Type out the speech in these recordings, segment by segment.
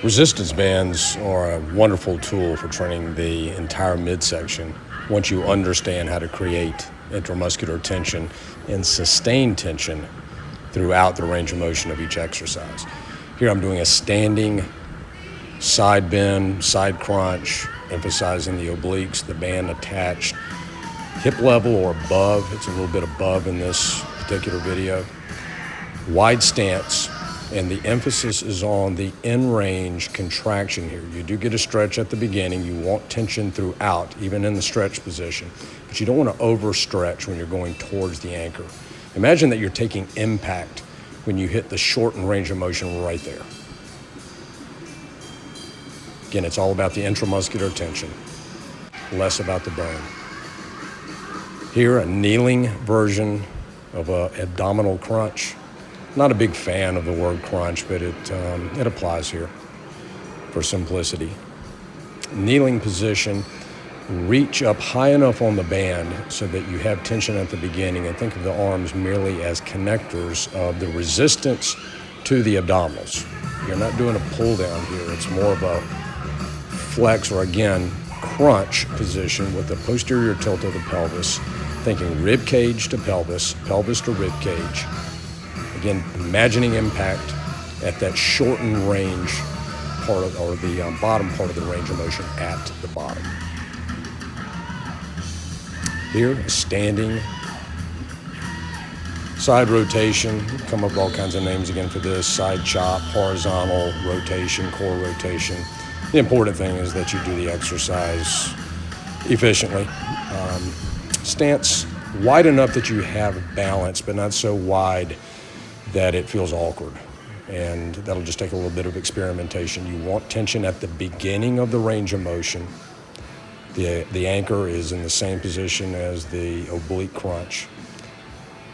Resistance bands are a wonderful tool for training the entire midsection once you understand how to create intramuscular tension and sustain tension throughout the range of motion of each exercise. Here I'm doing a standing side bend, side crunch, emphasizing the obliques, the band attached hip level or above. It's a little bit above in this particular video. Wide stance, and the emphasis is on the in-range contraction here. You do get a stretch at the beginning. You want tension throughout, even in the stretch position, but you don't want to overstretch when you're going towards the anchor. Imagine that you're taking impact when you hit the shortened range of motion right there. Again, it's all about the intramuscular tension, less about the bone. Here, a kneeling version of an abdominal crunch. Not a big fan of the word crunch, but it applies here for simplicity. Kneeling position, reach up high enough on the band so that you have tension at the beginning, and think of the arms merely as connectors of the resistance to the abdominals. You're not doing a pull down here. It's more of a flex, or again, crunch position with the posterior tilt of the pelvis, thinking rib cage to pelvis, pelvis to rib cage. Again, imagining impact at that shortened range part of, or the bottom part of the range of motion at the bottom. Here, standing side rotation. Come up with all kinds of names again for this. Side chop, horizontal rotation, core rotation. The important thing is that you do the exercise efficiently. Stance wide enough that you have balance, but not so wide that it feels awkward, and that'll just take a little bit of experimentation. You want tension at the beginning of the range of motion. The anchor is in the same position as the oblique crunch,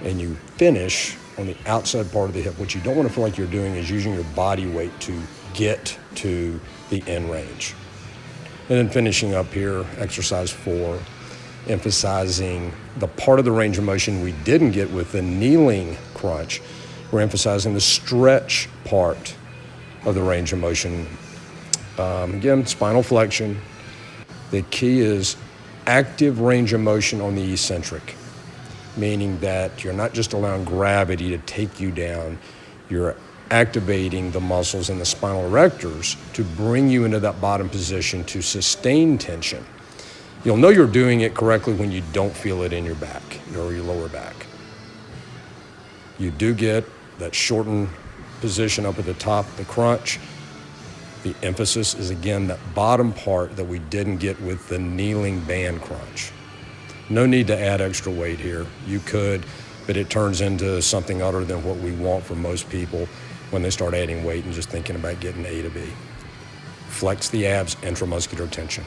and you finish on the outside part of the hip. What you don't want to feel like you're doing is using your body weight to get to the end range. And then finishing up here, exercise 4, emphasizing the part of the range of motion we didn't get with the kneeling crunch. We're emphasizing the stretch part of the range of motion. Again, spinal flexion. The key is active range of motion on the eccentric, meaning that you're not just allowing gravity to take you down, you're activating the muscles in the spinal erectors to bring you into that bottom position to sustain tension. You'll know you're doing it correctly when you don't feel it in your back or your lower back. You do get that shortened position up at the top, the crunch. The emphasis is, again, that bottom part that we didn't get with the kneeling band crunch. No need to add extra weight here. You could, but it turns into something other than what we want for most people when they start adding weight and just thinking about getting A to B. Flex the abs, intramuscular tension.